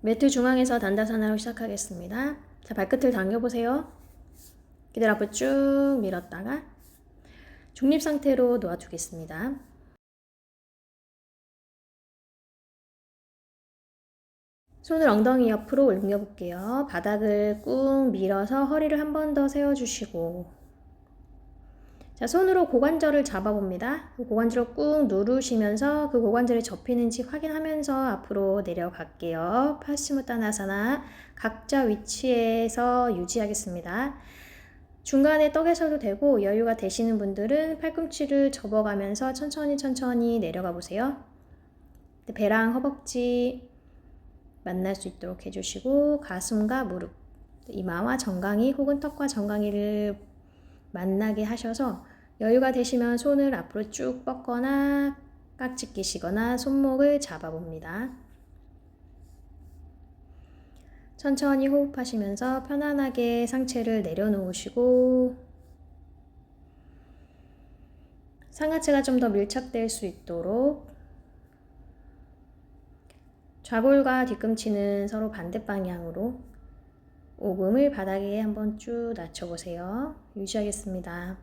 매트 중앙에서 단다사나로 시작하겠습니다. 자, 발끝을 당겨보세요. 그대로 앞으로 쭉 밀었다가 중립 상태로 놓아주겠습니다. 손을 엉덩이 옆으로 올려볼게요. 바닥을 꾹 밀어서 허리를 한 번 더 세워주시고, 자, 손으로 고관절을 잡아봅니다. 고관절을 꾹 누르시면서 그 고관절이 접히는지 확인하면서 앞으로 내려갈게요. 파스치무타나사나 각자 위치에서 유지하겠습니다. 중간에 떡에서도 되고 여유가 되시는 분들은 팔꿈치를 접어가면서 천천히 내려가 보세요. 배랑 허벅지 만날 수 있도록 해주시고, 가슴과 무릎, 이마와 정강이 혹은 턱과 정강이를 만나게 하셔서 여유가 되시면 손을 앞으로 쭉 뻗거나 깍지 끼시거나 손목을 잡아봅니다. 천천히 호흡하시면서 편안하게 상체를 내려놓으시고, 상하체가 좀 더 밀착될 수 있도록 좌골과 뒤꿈치는 서로 반대 방향으로 오금을 바닥에 한번 쭉 낮춰보세요. 유지하겠습니다.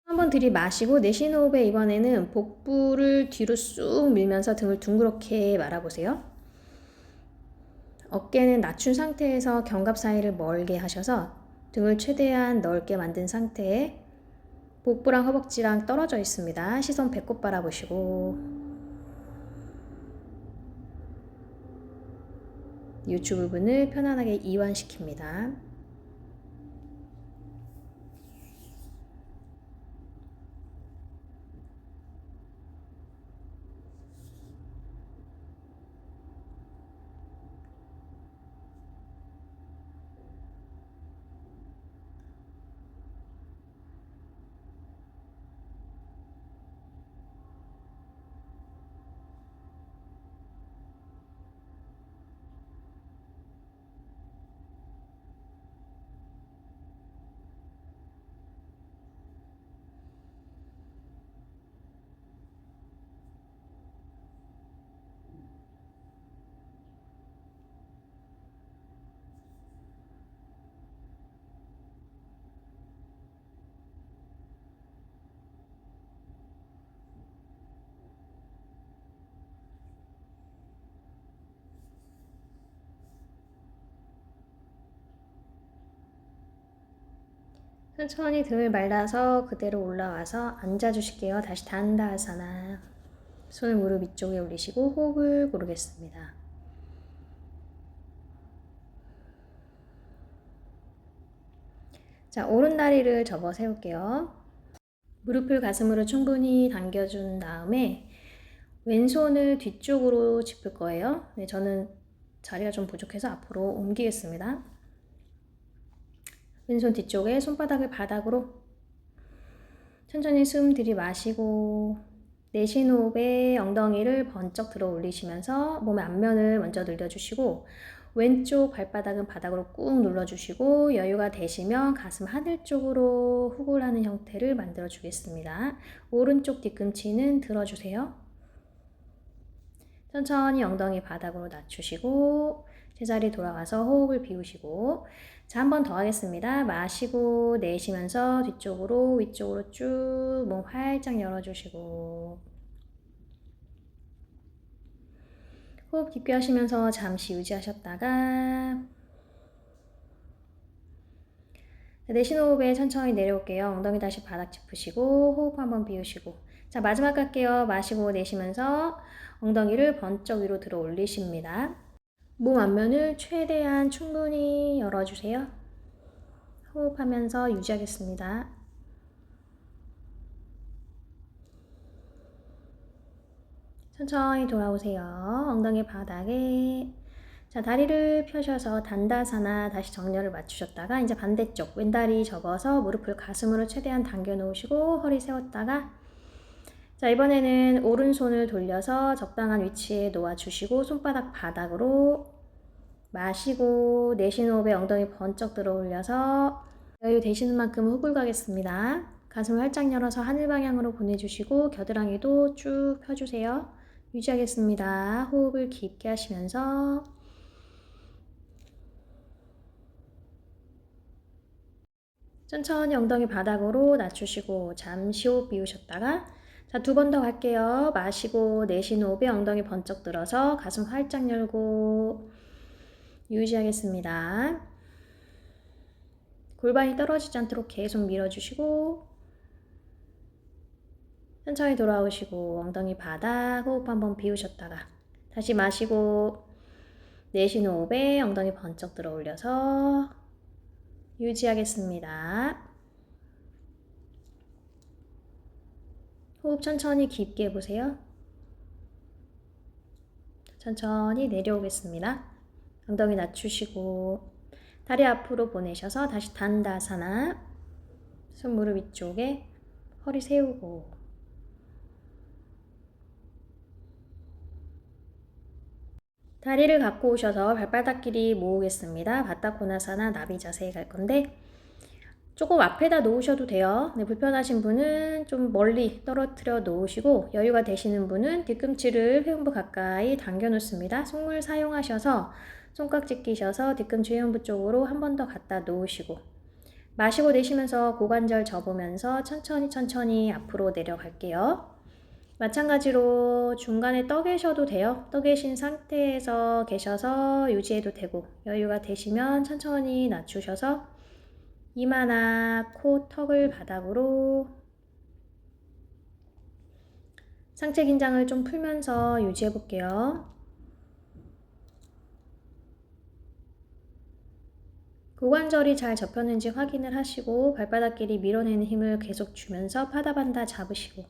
한번 들이마시고 내쉬는 호흡에 이번에는 복부를 뒤로 쑥 밀면서 등을 둥그렇게 말아보세요. 어깨는 낮춘 상태에서 견갑 사이를 멀게 하셔서 등을 최대한 넓게 만든 상태에 복부랑 허벅지랑 떨어져 있습니다. 시선 배꼽 바라보시고 요추 부분을 편안하게 이완시킵니다. 천천히 등을 말아서 그대로 올라와서 앉아주실게요. 다시 단다아사나. 손을 무릎 위쪽에 올리시고 호흡을 고르겠습니다. 자, 오른 다리를 접어 세울게요. 무릎을 가슴으로 충분히 당겨준 다음에 왼손을 뒤쪽으로 짚을 거예요. 네, 저는 자리가 좀 부족해서 앞으로 옮기겠습니다. 왼손 뒤쪽에 손바닥을 바닥으로 천천히 숨 들이마시고 내쉬는 호흡에 엉덩이를 번쩍 들어 올리시면서 몸의 앞면을 먼저 늘려주시고 왼쪽 발바닥은 바닥으로 꾹 눌러주시고 여유가 되시면 가슴 하늘 쪽으로 훅을 하는 형태를 만들어 주겠습니다. 오른쪽 뒤꿈치는 들어주세요. 천천히 엉덩이 바닥으로 낮추시고 제자리 돌아가서 호흡을 비우시고, 자, 한 번 더 하겠습니다. 마시고 내쉬면서 뒤쪽으로 위쪽으로 쭉 몸 활짝 열어주시고 호흡 깊게 하시면서 잠시 유지하셨다가 내쉬는 호흡에 천천히 내려올게요. 엉덩이 다시 바닥 짚으시고 호흡 한번 비우시고, 자, 마지막 할게요. 마시고 내쉬면서 엉덩이를 번쩍 위로 들어 올리십니다. 몸 앞면을 최대한 충분히 열어주세요. 호흡하면서 유지하겠습니다. 천천히 돌아오세요. 엉덩이 바닥에. 자, 다리를 펴셔서 단다사나 다시 정렬을 맞추셨다가 이제 반대쪽 왼다리 접어서 무릎을 가슴으로 최대한 당겨 놓으시고 허리 세웠다가 자, 이번에는 오른손을 돌려서 적당한 위치에 놓아주시고 손바닥 바닥으로 마시고 내쉬는 호흡에 엉덩이 번쩍 들어 올려서 여유 되시는 만큼 흡을 가겠습니다. 가슴을 활짝 열어서 하늘 방향으로 보내주시고 겨드랑이도 쭉 펴주세요. 유지하겠습니다. 호흡을 깊게 하시면서 천천히 엉덩이 바닥으로 낮추시고 잠시 호흡 비우셨다가 자, 2번 더 갈게요. 마시고 내쉬는 호흡에 엉덩이 번쩍 들어서 가슴 활짝 열고 유지하겠습니다. 골반이 떨어지지 않도록 계속 밀어주시고 천천히 돌아오시고 엉덩이 바닥 호흡 한번 비우셨다가 다시 마시고 내쉬는 호흡에 엉덩이 번쩍 들어 올려서 유지하겠습니다. 호흡 천천히 깊게 해보세요. 천천히 내려오겠습니다. 엉덩이 낮추시고 다리 앞으로 보내셔서 다시 단다사나 손 무릎 위쪽에 허리 세우고 다리를 갖고 오셔서 발바닥 길이 모으겠습니다. 바타코나사나 나비 자세에 갈 건데 조금 앞에다 놓으셔도 돼요. 네, 불편하신 분은 좀 멀리 떨어뜨려 놓으시고 여유가 되시는 분은 뒤꿈치를 회음부 가까이 당겨 놓습니다. 손을 사용하셔서 손깍지 끼셔서 뒤꿈치 회음부 쪽으로 한 번 더 갖다 놓으시고 마시고 내쉬면서 고관절 접으면서 천천히 앞으로 내려갈게요. 마찬가지로 중간에 떠 계셔도 돼요. 떠 계신 상태에서 계셔서 유지해도 되고 여유가 되시면 천천히 낮추셔서 이마나 코, 턱을 바닥으로 상체 긴장을 좀 풀면서 유지해 볼게요. 고관절이 잘 접혔는지 확인을 하시고 발바닥 길이 밀어내는 힘을 계속 주면서 파다반다 잡으시고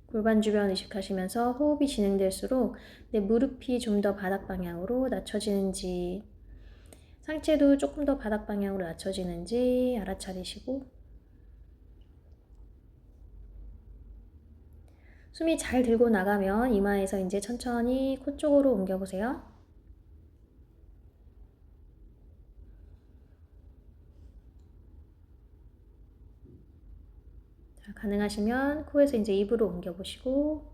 골반 주변 의식하시면서 호흡이 진행될수록 내 무릎이 좀 더 바닥 방향으로 낮춰지는지 상체도 조금 더 바닥 방향으로 낮춰지는지 알아차리시고 숨이 잘 들고 나가면 이마에서 이제 천천히 코 쪽으로 옮겨보세요. 자, 가능하시면 코에서 이제 입으로 옮겨보시고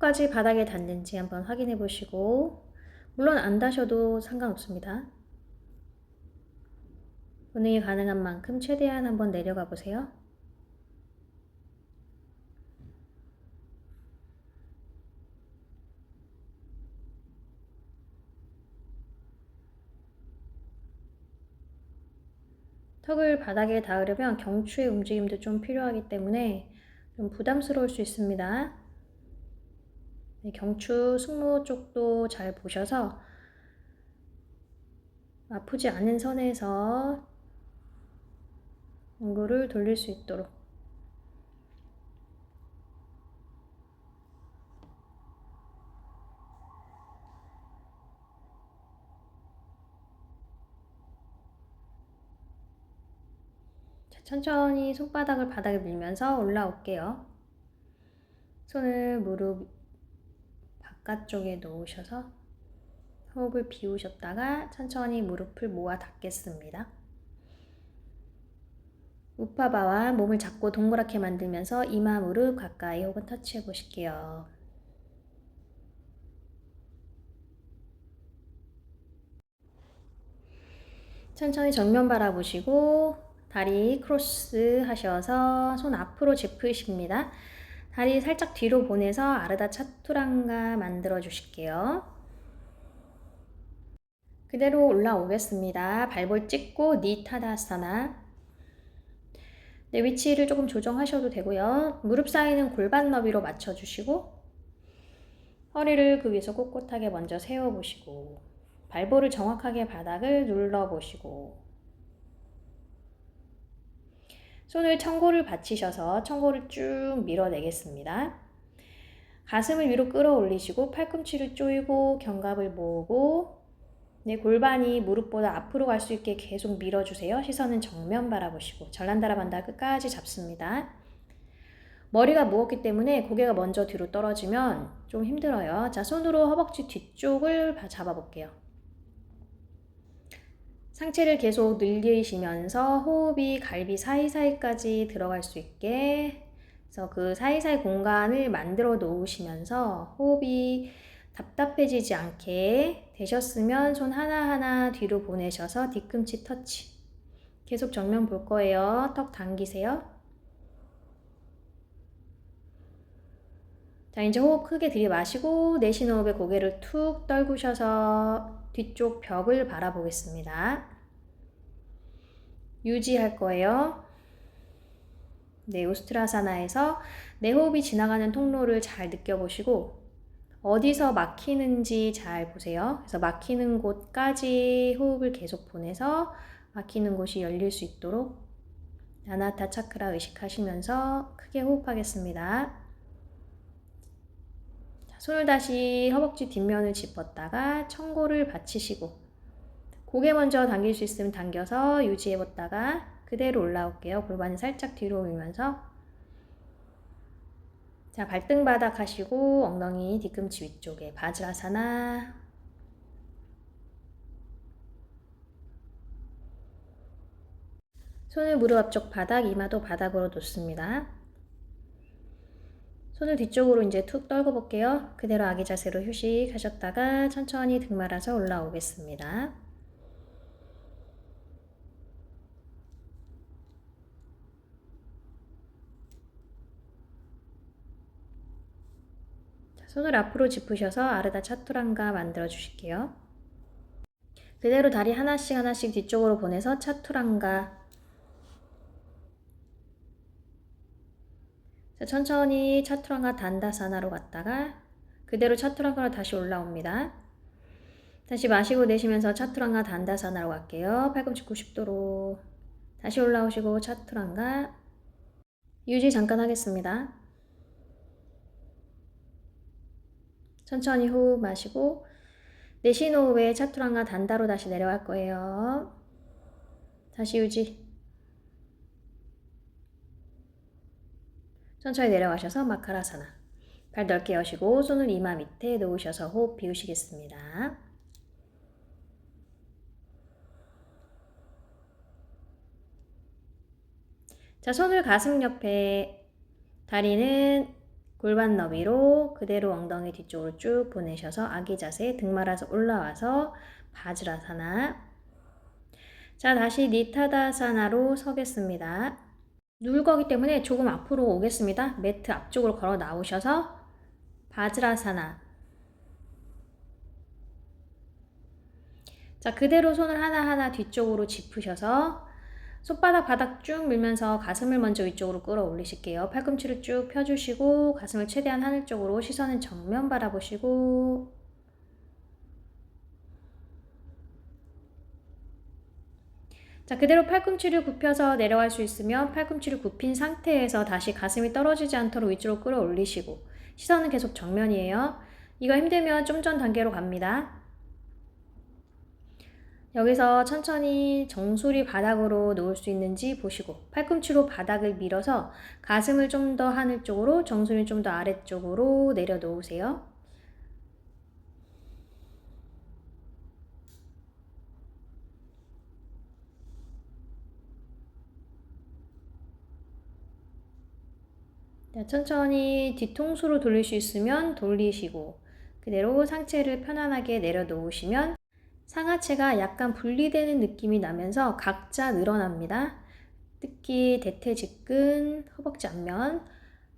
턱까지 바닥에 닿는지 한번 확인해 보시고 물론 안 닿으셔도 상관없습니다. 운행이 가능한 만큼 최대한 한번 내려가 보세요. 턱을 바닥에 닿으려면 경추의 움직임도 좀 필요하기 때문에 좀 부담스러울 수 있습니다. 네, 경추, 승모 쪽도 잘 보셔서 아프지 않은 선에서 엉굴을 돌릴 수 있도록 천천히 손바닥을 바닥에 밀면서 올라올게요. 손을 무릎 바깥쪽에 놓으셔서 호흡을 비우셨다가 천천히 무릎을 모아 닫겠습니다. 우파바와 몸을 잡고 동그랗게 만들면서 이마 무릎 가까이 혹은 터치해 보실게요. 천천히 정면 바라보시고 다리 크로스 하셔서 손 앞으로 짚으십니다. 다리 살짝 뒤로 보내서 아르다 차투랑가 만들어 주실게요. 그대로 올라오겠습니다. 발볼 찍고 니타다사나. 네, 위치를 조금 조정하셔도 되고요. 무릎 사이는 골반 너비로 맞춰주시고 허리를 그 위에서 꼿꼿하게 먼저 세워보시고 발볼을 정확하게 바닥을 눌러보시고 손을 청골을 받치셔서 청골을 쭉 밀어내겠습니다. 가슴을 위로 끌어올리시고 팔꿈치를 조이고 견갑을 모으고 네, 골반이 무릎보다 앞으로 갈 수 있게 계속 밀어주세요. 시선은 정면 바라보시고 전란다라 반달 끝까지 잡습니다. 머리가 무겁기 때문에 고개가 먼저 뒤로 떨어지면 좀 힘들어요. 자, 손으로 허벅지 뒤쪽을 잡아볼게요. 상체를 계속 늘리시면서 호흡이 갈비 사이사이까지 들어갈 수 있게 그래서 그 사이사이 공간을 만들어 놓으시면서 호흡이 답답해지지 않게 되셨으면 손 하나하나 뒤로 보내셔서 뒤꿈치 터치. 계속 정면 볼 거예요. 턱 당기세요. 자, 이제 호흡 크게 들이마시고 내쉬는 호흡에 고개를 툭 떨구셔서 뒤쪽 벽을 바라보겠습니다. 유지할 거예요. 네, 우스트라사나에서 내 호흡이 지나가는 통로를 잘 느껴보시고 어디서 막히는지 잘 보세요. 그래서 막히는 곳까지 호흡을 계속 보내서 막히는 곳이 열릴 수 있도록 아나타 차크라 의식하시면서 크게 호흡하겠습니다. 자, 손을 다시 허벅지 뒷면을 짚었다가 청골을 받치시고 고개 먼저 당길 수 있으면 당겨서 유지해봤다가 그대로 올라올게요. 골반이 살짝 뒤로 밀면서 자, 발등 바닥 하시고 엉덩이 뒤꿈치 위쪽에 바즈라사나. 손을 무릎 앞쪽 바닥, 이마도 바닥으로 놓습니다. 손을 뒤쪽으로 이제 툭 떨궈 볼게요. 그대로 아기 자세로 휴식하셨다가 천천히 등 말아서 올라오겠습니다. 손을 앞으로 짚으셔서 아르다 차투랑가 만들어 주실게요. 그대로 다리 하나씩 하나씩 뒤쪽으로 보내서 차투랑가. 자, 천천히 차투랑가 단다사나로 갔다가 그대로 차투랑가로 다시 올라옵니다. 다시 마시고 내쉬면서 차투랑가 단다사나로 갈게요. 팔꿈치 90도로 다시 올라오시고 차투랑가 유지 잠깐 하겠습니다. 천천히 호흡 마시고 내쉬는 호흡에 차투랑가 단다로 다시 내려갈 거예요. 다시 유지. 천천히 내려가셔서 마카라사나. 발 넓게 여시고 손을 이마 밑에 놓으셔서 호흡 비우시겠습니다. 자, 손을 가슴 옆에, 다리는 골반 너비로 그대로 엉덩이 뒤쪽으로 쭉 보내셔서 아기 자세, 등 말아서 올라와서 바즈라사나. 자, 다시 니타다사나로 서겠습니다. 누울 거기 때문에 조금 앞으로 오겠습니다. 매트 앞쪽으로 걸어 나오셔서 바즈라사나. 자, 그대로 손을 하나하나 뒤쪽으로 짚으셔서 손바닥 바닥 쭉 밀면서 가슴을 먼저 위쪽으로 끌어올리실게요. 팔꿈치를 쭉 펴주시고 가슴을 최대한 하늘 쪽으로, 시선은 정면 바라보시고 자, 그대로 팔꿈치를 굽혀서 내려갈 수 있으면 팔꿈치를 굽힌 상태에서 다시 가슴이 떨어지지 않도록 위쪽으로 끌어올리시고 시선은 계속 정면이에요. 이거 힘들면 좀 전 단계로 갑니다. 여기서 천천히 정수리 바닥으로 놓을 수 있는지 보시고 팔꿈치로 바닥을 밀어서 가슴을 좀 더 하늘 쪽으로, 정수리를 좀 더 아래쪽으로 내려놓으세요. 자, 천천히 뒤통수로 돌릴 수 있으면 돌리시고 그대로 상체를 편안하게 내려놓으시면 상하체가 약간 분리되는 느낌이 나면서 각자 늘어납니다. 특히 대퇴직근, 허벅지 앞면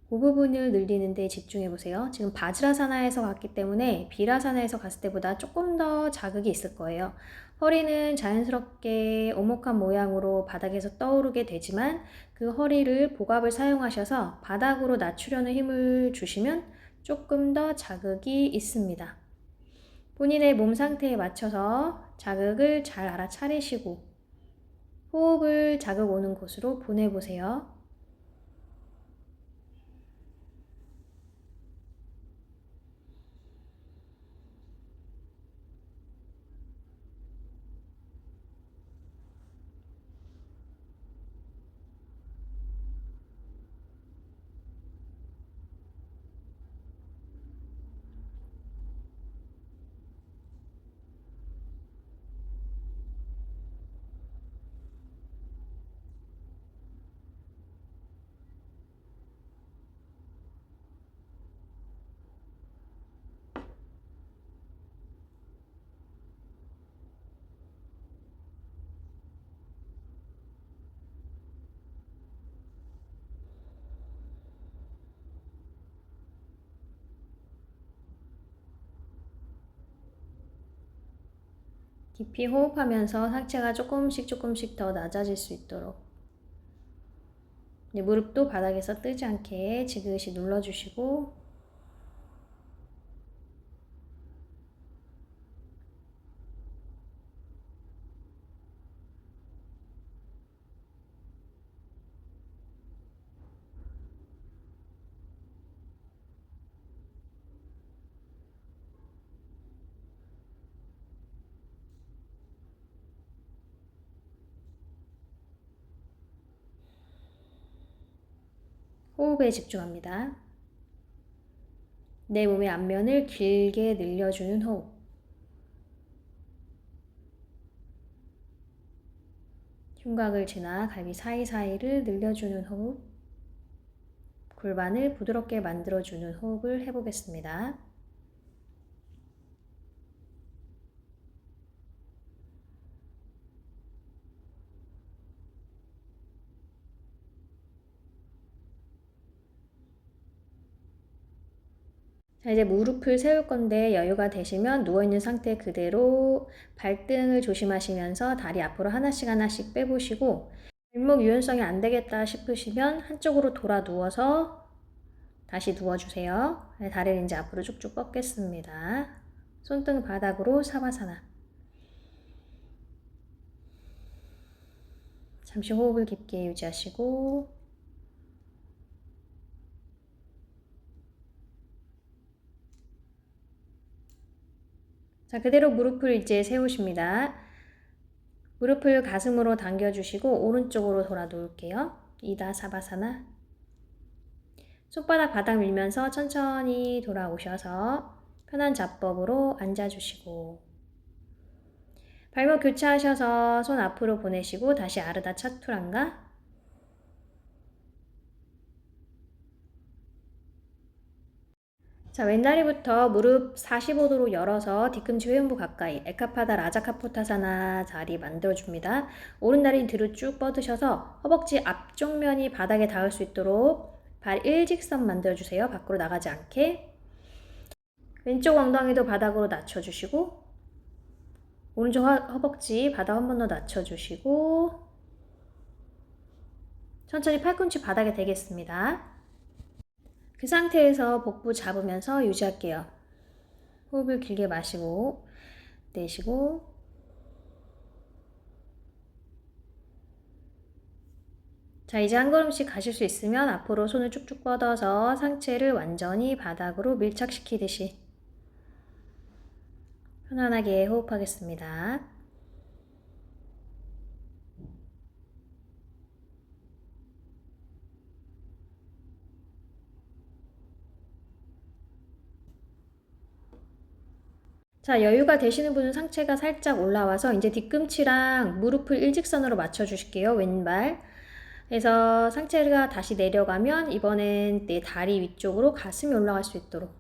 그 부분을 늘리는 데 집중해 보세요. 지금 바지라사나에서 갔기 때문에 비라사나에서 갔을 때보다 조금 더 자극이 있을 거예요. 허리는 자연스럽게 오목한 모양으로 바닥에서 떠오르게 되지만 그 허리를 복압을 사용하셔서 바닥으로 낮추려는 힘을 주시면 조금 더 자극이 있습니다. 본인의 몸 상태에 맞춰서 자극을 잘 알아차리시고 호흡을 자극 오는 곳으로 보내보세요. 깊이 호흡하면서 상체가 조금씩 더 낮아질 수 있도록 무릎도 바닥에서 뜨지 않게 지그시 눌러주시고 호흡에 집중합니다. 내 몸의 앞면을 길게 늘려주는 호흡. 흉곽을 지나 갈비 사이사이를 늘려주는 호흡. 골반을 부드럽게 만들어주는 호흡을 해보겠습니다. 자, 이제 무릎을 세울 건데 여유가 되시면 누워있는 상태 그대로 발등을 조심하시면서 다리 앞으로 하나씩 빼보시고 발목 유연성이 안 되겠다 싶으시면 한쪽으로 돌아 누워서 다시 누워주세요. 다리를 이제 앞으로 쭉쭉 뻗겠습니다. 손등 바닥으로 사바사나. 잠시 호흡을 깊게 유지하시고 자, 그대로 무릎을 이제 세우십니다. 무릎을 가슴으로 당겨주시고 오른쪽으로 돌아 놓을게요. 이다 사바사나. 손바닥 바닥 밀면서 천천히 돌아오셔서 편한 잡법으로 앉아주시고 발목 교차하셔서 손 앞으로 보내시고 다시 아르다 차투란가. 자, 왼다리부터 무릎 45도로 열어서 뒤꿈치 회음부 가까이 에카파다 라자카포타사나 자리 만들어줍니다. 오른다리 뒤로 쭉 뻗으셔서 허벅지 앞쪽 면이 바닥에 닿을 수 있도록 발 일직선 만들어주세요. 밖으로 나가지 않게. 왼쪽 엉덩이도 바닥으로 낮춰주시고 오른쪽 허벅지 바닥 한 번 더 낮춰주시고 천천히 팔꿈치 바닥에 대겠습니다. 그 상태에서 복부 잡으면서 유지할게요. 호흡을 길게 마시고 내쉬고 자, 이제 한 걸음씩 가실 수 있으면 앞으로 손을 쭉쭉 뻗어서 상체를 완전히 바닥으로 밀착시키듯이 편안하게 호흡하겠습니다. 자, 여유가 되시는 분은 상체가 살짝 올라와서 이제 뒤꿈치랑 무릎을 일직선으로 맞춰 주실게요. 왼발 그래서 상체가 다시 내려가면 이번엔 내 다리 위쪽으로 가슴이 올라갈 수 있도록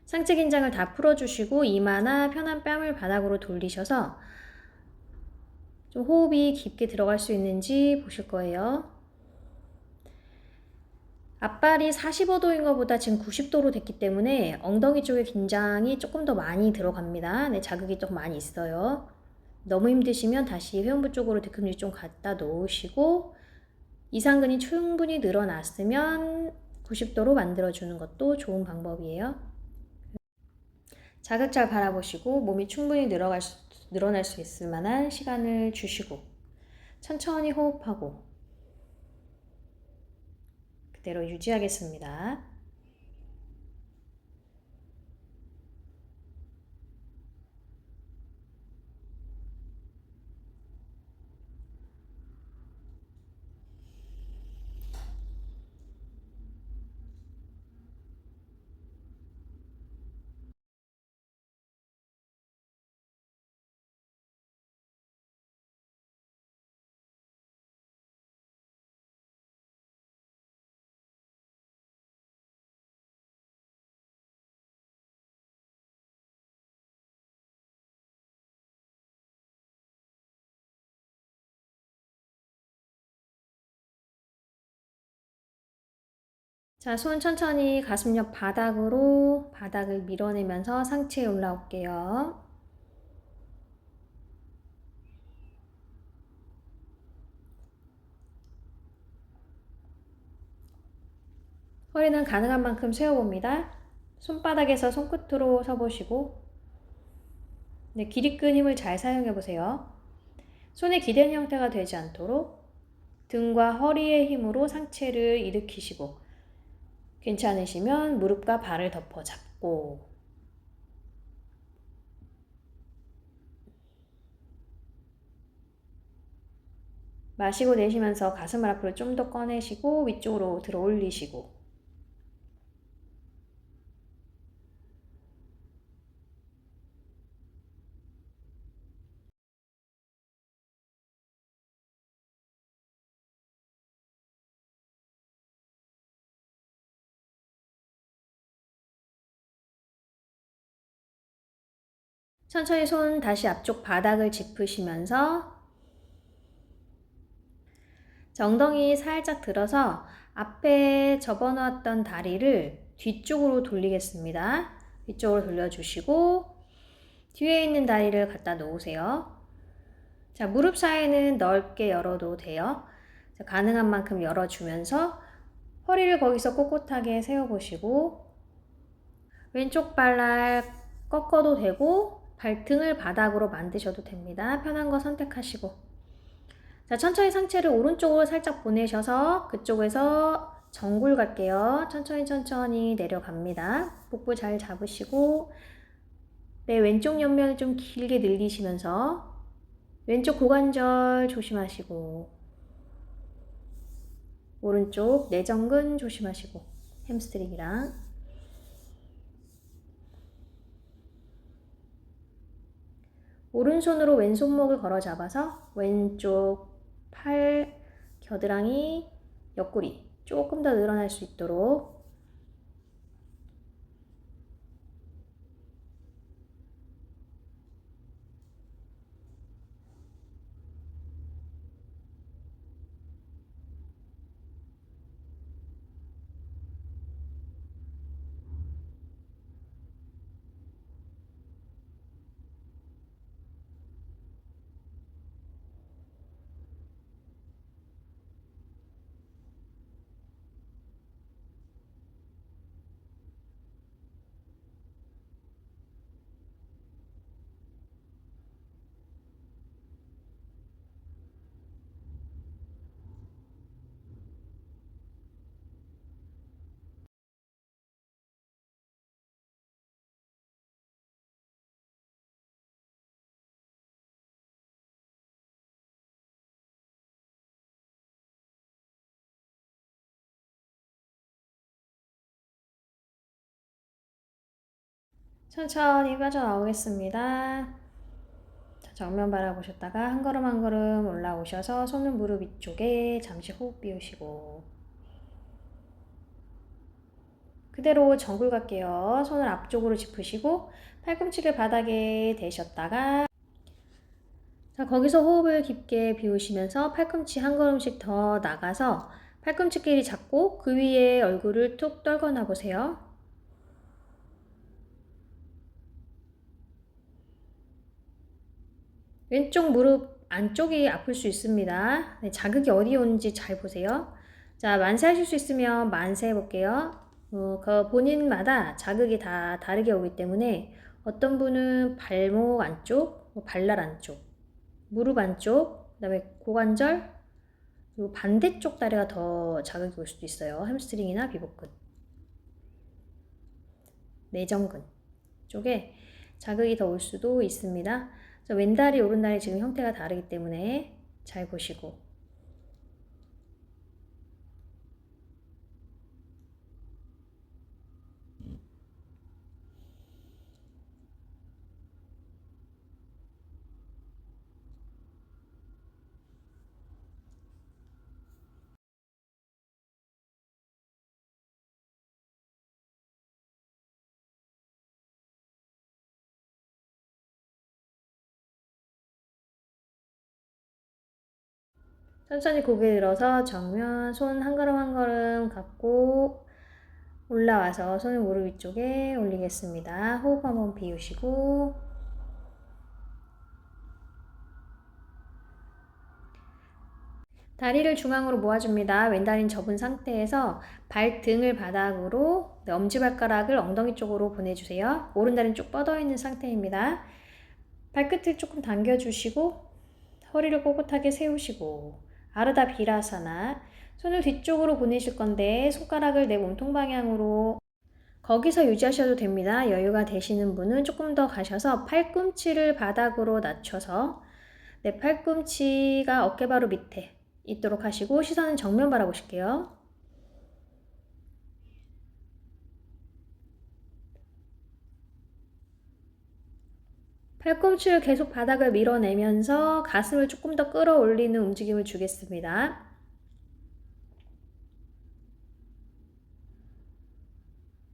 상체 긴장을 다 풀어주시고 이마나 편한 뺨을 바닥으로 돌리셔서 좀 호흡이 깊게 들어갈 수 있는지 보실 거예요. 앞발이 45도인 것보다 지금 90도로 됐기 때문에 엉덩이 쪽에 긴장이 조금 더 많이 들어갑니다. 네, 자극이 좀 많이 있어요. 너무 힘드시면 다시 회음부 쪽으로 뒤꿈치 좀 갖다 놓으시고 이상근이 충분히 늘어났으면 90도로 만들어주는 것도 좋은 방법이에요. 자극 잘 바라보시고 몸이 충분히 늘어날 수 있을 만한 시간을 주시고 천천히 호흡하고 그대로 유지하겠습니다. 자, 손 천천히 가슴 옆 바닥으로 바닥을 밀어내면서 상체에 올라올게요. 허리는 가능한 만큼 세워봅니다. 손바닥에서 손끝으로 서보시고 네, 기립근 힘을 잘 사용해보세요. 손에 기대는 형태가 되지 않도록 등과 허리의 힘으로 상체를 일으키시고 괜찮으시면 무릎과 발을 덮어 잡고 마시고 내쉬면서 가슴을 앞으로 좀 더 꺼내시고 위쪽으로 들어 올리시고 천천히 손 다시 앞쪽 바닥을 짚으시면서 엉덩이 살짝 들어서 앞에 접어놓았던 다리를 뒤쪽으로 돌리겠습니다. 뒤쪽으로 돌려주시고 뒤에 있는 다리를 갖다 놓으세요. 자, 무릎 사이는 넓게 열어도 돼요. 자, 가능한 만큼 열어주면서 허리를 거기서 꼿꼿하게 세워보시고 왼쪽 발날 꺾어도 되고 발등을 바닥으로 만드셔도 됩니다. 편한 거 선택하시고 자, 천천히 상체를 오른쪽으로 살짝 보내셔서 그쪽에서 정굴 갈게요. 천천히 내려갑니다. 복부 잘 잡으시고 내 왼쪽 옆면을 좀 길게 늘리시면서 왼쪽 고관절 조심하시고 오른쪽 내전근 조심하시고 햄스트링이랑 오른손으로 왼손목을 걸어 잡아서 왼쪽 팔 겨드랑이 옆구리 조금 더 늘어날 수 있도록 천천히 빠져나오겠습니다. 정면 바라보셨다가 한 걸음 한 걸음 올라오셔서 손은 무릎 위쪽에 잠시 호흡 비우시고 그대로 정글 갈게요. 손을 앞쪽으로 짚으시고 팔꿈치를 바닥에 대셨다가 자, 거기서 호흡을 깊게 비우시면서 팔꿈치 한 걸음씩 더 나가서 팔꿈치끼리 잡고 그 위에 얼굴을 툭 떨궈놔 보세요. 왼쪽 무릎 안쪽이 아플 수 있습니다. 네, 자극이 어디에 오는지 잘 보세요. 자, 만세 하실 수 있으면 만세 해볼게요. 그 본인마다 자극이 다 다르게 오기 때문에 어떤 분은 발목 안쪽, 발날 안쪽, 무릎 안쪽, 그 다음에 고관절, 그리고 반대쪽 다리가 더 자극이 올 수도 있어요. 햄스트링이나 비복근, 내전근 쪽에 자극이 더 올 수도 있습니다. 왼다리, 오른다리 지금 형태가 다르기 때문에 잘 보시고 천천히 고개 들어서 정면 손 한 걸음 한 걸음 갖고 올라와서 손을 무릎 위쪽에 올리겠습니다. 호흡 한번 비우시고 다리를 중앙으로 모아줍니다. 왼다리는 접은 상태에서 발등을 바닥으로 엄지발가락을 엉덩이 쪽으로 보내주세요. 오른다리는 쭉 뻗어있는 상태입니다. 발끝을 조금 당겨주시고 허리를 꼿꼿하게 세우시고 아르다 비라사나 손을 뒤쪽으로 보내실 건데 손가락을 내 몸통 방향으로 거기서 유지하셔도 됩니다. 여유가 되시는 분은 조금 더 가셔서 팔꿈치를 바닥으로 낮춰서 내 팔꿈치가 어깨 바로 밑에 있도록 하시고 시선은 정면 바라보실게요. 팔꿈치를 계속 바닥을 밀어내면서 가슴을 조금 더 끌어올리는 움직임을 주겠습니다.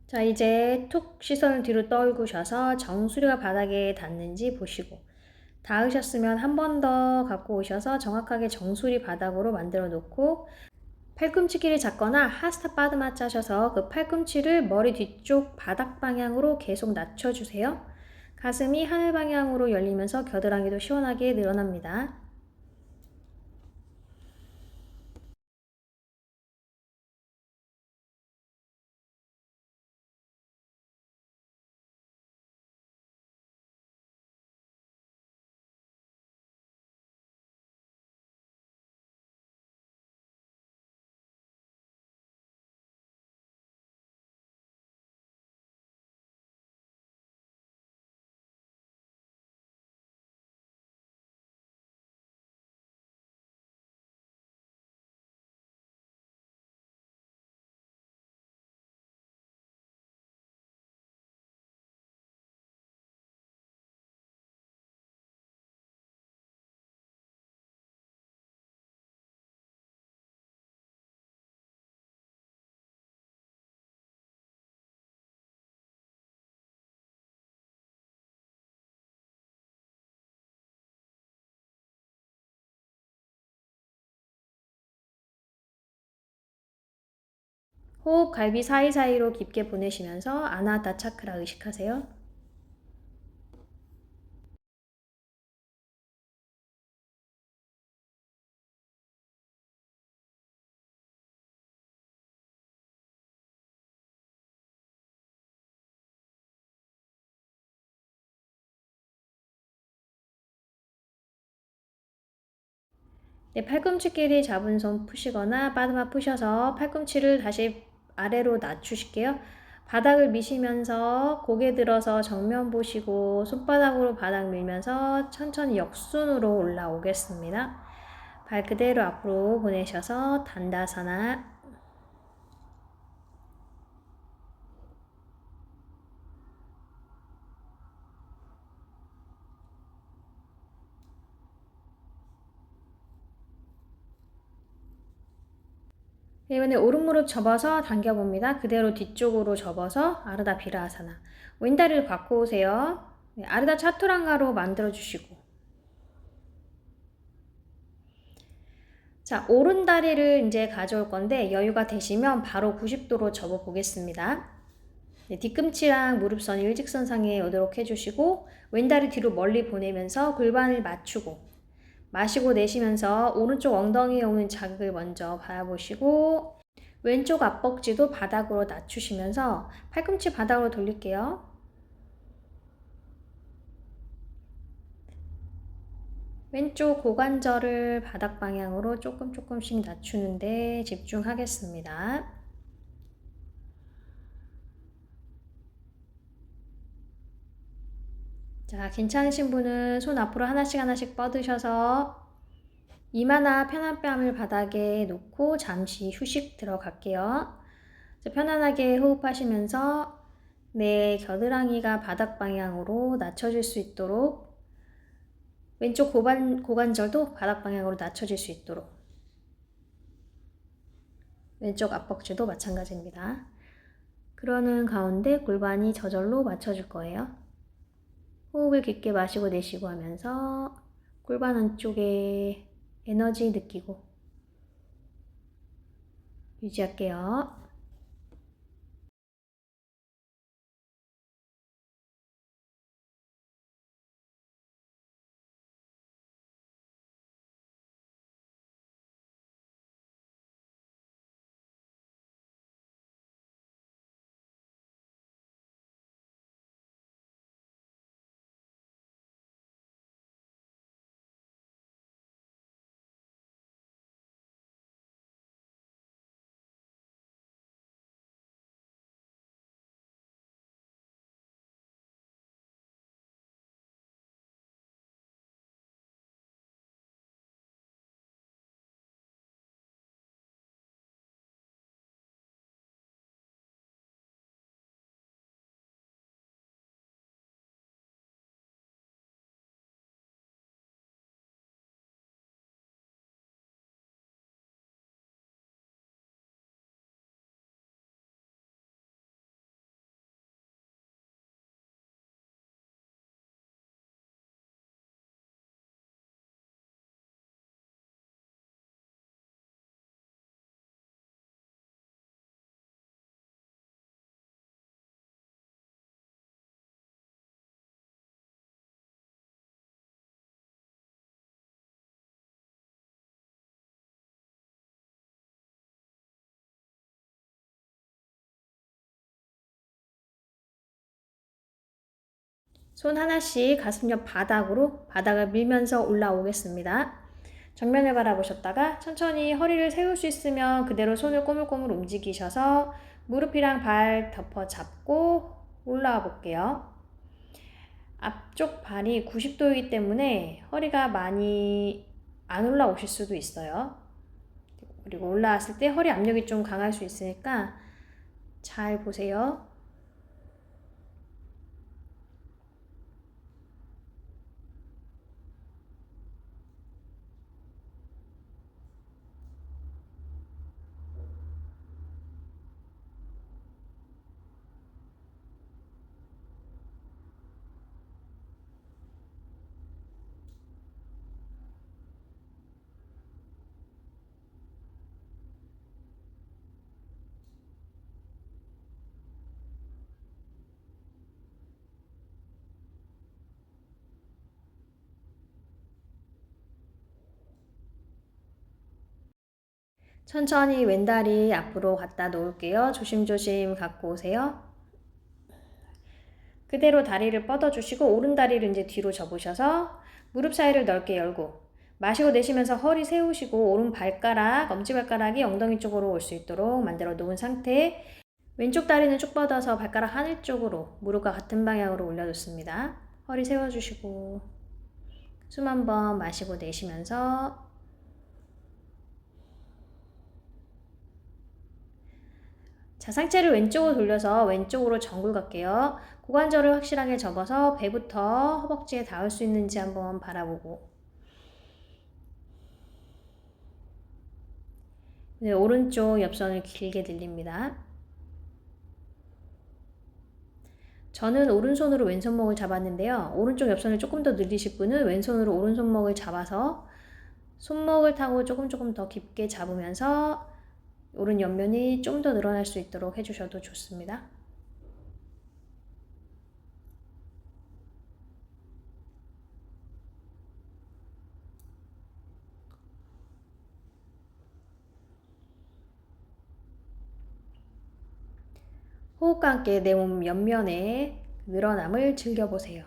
자, 이제 툭 시선을 뒤로 떨구셔서 정수리가 바닥에 닿는지 보시고 닿으셨으면 한 번 더 갖고 오셔서 정확하게 정수리 바닥으로 만들어 놓고 팔꿈치끼리 잡거나 하스타 빠드마 짜셔서 그 팔꿈치를 머리 뒤쪽 바닥 방향으로 계속 낮춰주세요. 가슴이 하늘 방향으로 열리면서 겨드랑이도 시원하게 늘어납니다. 호흡 갈비 사이사이로 깊게 보내시면서 아나하타 차크라 의식하세요. 네, 팔꿈치끼리 잡은 손 푸시거나 빠드마 푸셔서 팔꿈치를 다시 아래로 낮추실게요. 바닥을 미시면서 고개 들어서 정면 보시고 손바닥으로 바닥 밀면서 천천히 역순으로 올라오겠습니다. 발 그대로 앞으로 보내셔서 단다사나 이번에 오른 무릎 접어서 당겨봅니다. 그대로 뒤쪽으로 접어서 아르다 비라아사나. 왼다리를 갖고 오세요. 네, 아르다 차투랑가로 만들어주시고. 자, 오른 다리를 이제 가져올 건데 여유가 되시면 바로 90도로 접어 보겠습니다. 네, 뒤꿈치랑 무릎선이 일직선상에 오도록 해주시고 왼다리 뒤로 멀리 보내면서 골반을 맞추고 마시고 내쉬면서 오른쪽 엉덩이에 오는 자극을 먼저 바라보시고 왼쪽 앞벅지도 바닥으로 낮추시면서 팔꿈치 바닥으로 돌릴게요. 왼쪽 고관절을 바닥 방향으로 조금씩 낮추는데 집중하겠습니다. 자, 괜찮으신 분은 손 앞으로 하나씩 뻗으셔서 이마나 편한 뺨을 바닥에 놓고 잠시 휴식 들어갈게요. 편안하게 호흡하시면서 내 겨드랑이가 바닥 방향으로 낮춰질 수 있도록 왼쪽 고관절도 바닥 방향으로 낮춰질 수 있도록 왼쪽 앞벅지도 마찬가지입니다. 그러는 가운데 골반이 저절로 맞춰줄 거예요. 호흡을 깊게 마시고 내쉬고 하면서 골반 안쪽에 에너지 느끼고 유지할게요. 손 하나씩 가슴 옆 바닥으로 바닥을 밀면서 올라오겠습니다. 정면을 바라보셨다가 천천히 허리를 세울 수 있으면 그대로 손을 꼬물꼬물 움직이셔서 무릎이랑 발 덮어 잡고 올라와 볼게요. 앞쪽 발이 90도이기 때문에 허리가 많이 안 올라오실 수도 있어요. 그리고 올라왔을 때 허리 압력이 좀 강할 수 있으니까 잘 보세요. 천천히 왼다리 앞으로 갖다 놓을게요. 조심조심 갖고 오세요. 그대로 다리를 뻗어주시고 오른다리를 이제 뒤로 접으셔서 무릎 사이를 넓게 열고 마시고 내쉬면서 허리 세우시고 오른 발가락, 엄지발가락이 엉덩이 쪽으로 올 수 있도록 만들어 놓은 상태. 왼쪽 다리는 쭉 뻗어서 발가락 하늘 쪽으로 무릎과 같은 방향으로 올려놓습니다. 허리 세워주시고 숨 한번 마시고 내쉬면서 자, 상체를 왼쪽으로 돌려서 왼쪽으로 정굴 갈게요. 고관절을 확실하게 접어서 배부터 허벅지에 닿을 수 있는지 한번 바라보고 네, 오른쪽 옆선을 길게 늘립니다. 저는 오른손으로 왼손목을 잡았는데요. 오른쪽 옆선을 조금 더 늘리실 분은 왼손으로 오른손목을 잡아서 손목을 타고 조금 더 깊게 잡으면서 오른 옆면이 좀 더 늘어날 수 있도록 해주셔도 좋습니다. 호흡과 함께 내 몸 옆면의 늘어남을 즐겨보세요.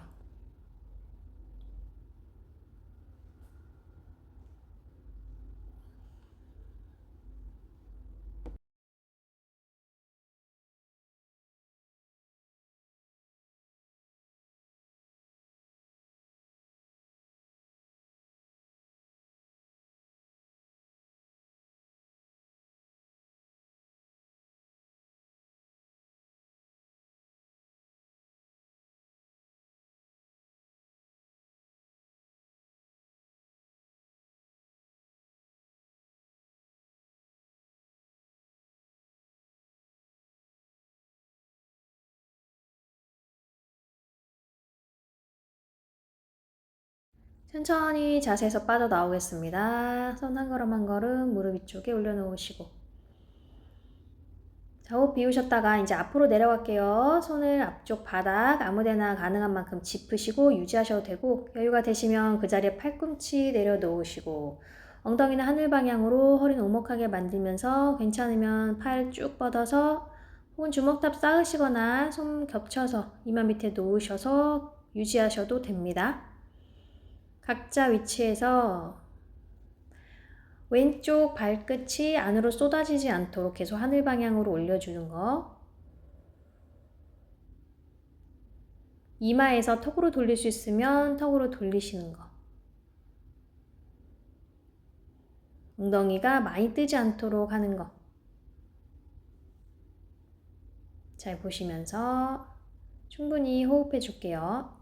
천천히 자세에서 빠져나오겠습니다. 손 한 걸음 한 걸음 무릎 위쪽에 올려놓으시고, 자, 호흡 비우셨다가 이제 앞으로 내려갈게요. 손을 앞쪽 바닥 아무데나 가능한 만큼 짚으시고 유지하셔도 되고, 여유가 되시면 그 자리에 팔꿈치 내려놓으시고, 엉덩이는 하늘 방향으로 허리는 오목하게 만들면서 괜찮으면 팔 쭉 뻗어서 혹은 주먹탑 쌓으시거나 손 겹쳐서 이마 밑에 놓으셔서 유지하셔도 됩니다. 각자 위치에서 왼쪽 발끝이 안으로 쏟아지지 않도록 계속 하늘 방향으로 올려주는 거. 이마에서 턱으로 돌릴 수 있으면 턱으로 돌리시는 거. 엉덩이가 많이 뜨지 않도록 하는 거. 잘 보시면서 충분히 호흡해 줄게요.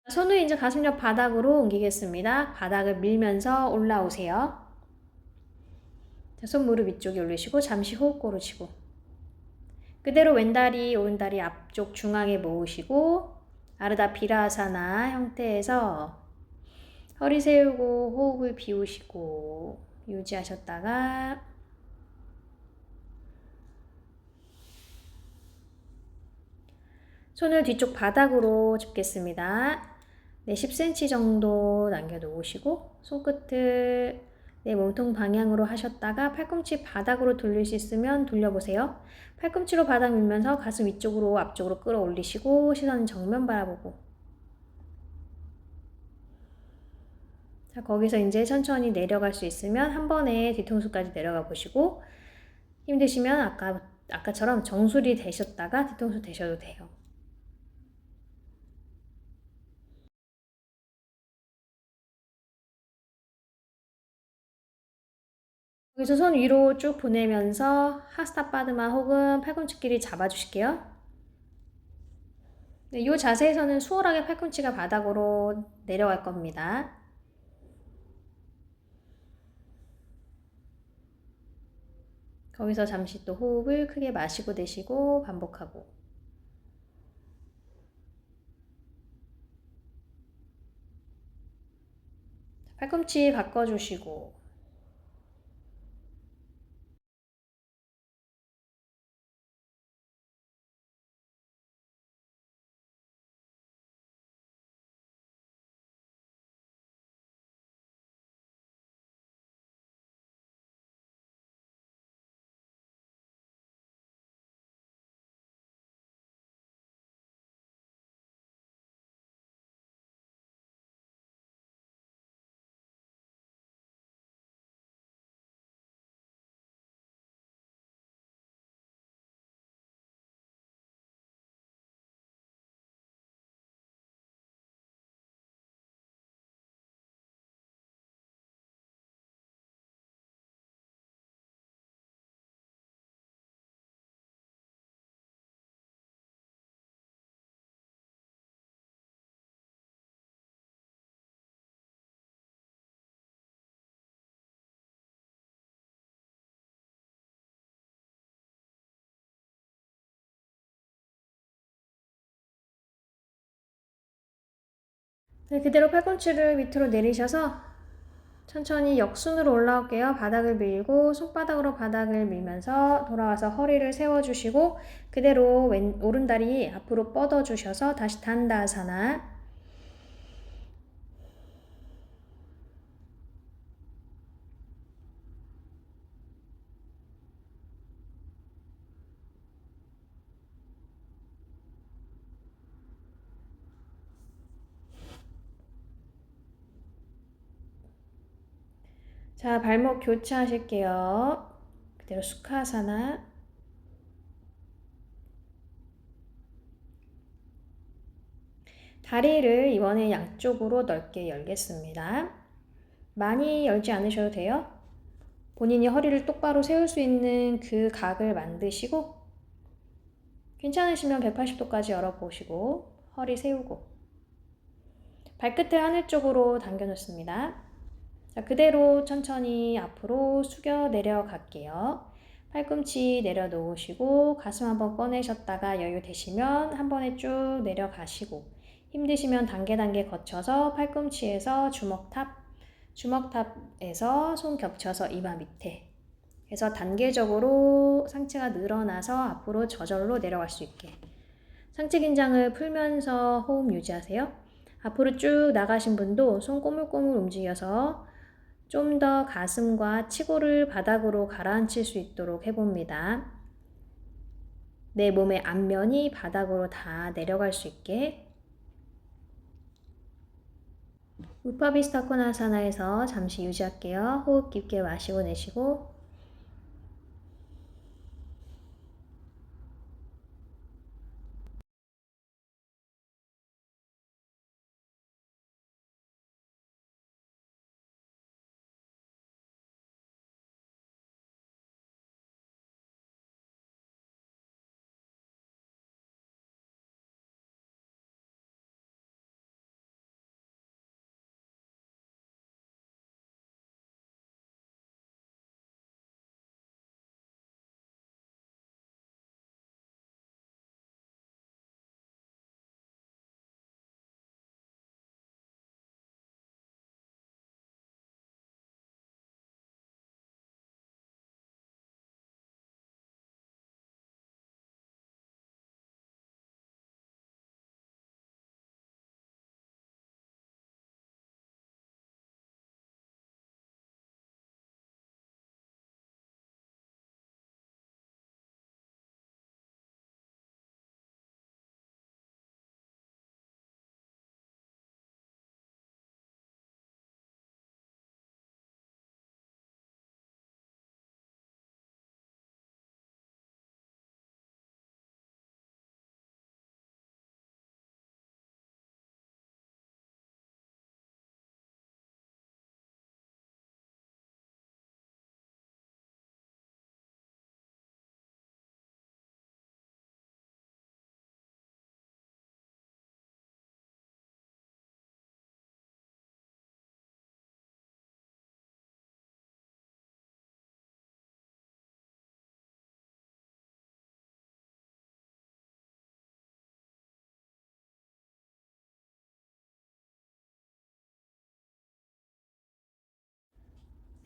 손을 이제 가슴 옆 바닥으로 옮기겠습니다. 바닥을 밀면서 올라오세요. 자, 손 무릎 위쪽에 올리시고 잠시 호흡 고르시고, 그대로 왼다리 오른다리 앞쪽 중앙에 모으시고 아르다 비라사나 형태에서 허리 세우고 호흡을 비우시고 유지하셨다가 손을 뒤쪽 바닥으로 짚겠습니다. 네, 10cm 정도 남겨놓으시고 손끝을 내 몸통 방향으로 하셨다가 팔꿈치 바닥으로 돌릴 수 있으면 돌려보세요. 팔꿈치로 바닥 밀면서 가슴 위쪽으로 앞쪽으로 끌어올리시고 시선 정면 바라보고, 자, 거기서 이제 천천히 내려갈 수 있으면 한 번에 뒤통수까지 내려가 보시고 힘드시면 아까처럼 정수리 되셨다가 뒤통수 되셔도 돼요. 여기서 손 위로 쭉 보내면서 하스타파드마 혹은 팔꿈치끼리 잡아주실게요. 네, 이 자세에서는 수월하게 팔꿈치가 바닥으로 내려갈 겁니다. 거기서 잠시 또 호흡을 크게 마시고 내쉬고 반복하고, 팔꿈치 바꿔주시고, 네, 그대로 팔꿈치를 밑으로 내리셔서 천천히 역순으로 올라올게요. 바닥을 밀고 손바닥으로 바닥을 밀면서 돌아와서 허리를 세워주시고 그대로 오른다리 앞으로 뻗어주셔서 다시 단다아사나. 자, 발목 교차하실게요. 그대로 수카사나. 다리를 이번에 양쪽으로 넓게 열겠습니다. 많이 열지 않으셔도 돼요. 본인이 허리를 똑바로 세울 수 있는 그 각을 만드시고 괜찮으시면 180도까지 열어보시고 허리 세우고 발끝을 하늘 쪽으로 당겨 놓습니다. 자, 그대로 천천히 앞으로 숙여 내려갈게요. 팔꿈치 내려놓으시고 가슴 한번 꺼내셨다가 여유 되시면 한 번에 쭉 내려가시고 힘드시면 단계 거쳐서 팔꿈치에서 주먹탑에서 손 겹쳐서 이마 밑에 해서 단계적으로 상체가 늘어나서 앞으로 저절로 내려갈 수 있게 상체 긴장을 풀면서 호흡 유지하세요. 앞으로 쭉 나가신 분도 손 꼬물꼬물 움직여서 좀 더 가슴과 치고를 바닥으로 가라앉힐 수 있도록 해봅니다. 내 몸의 앞면이 바닥으로 다 내려갈 수 있게. 우파비스타 코나사나에서 잠시 유지할게요. 호흡 깊게 마시고 내쉬고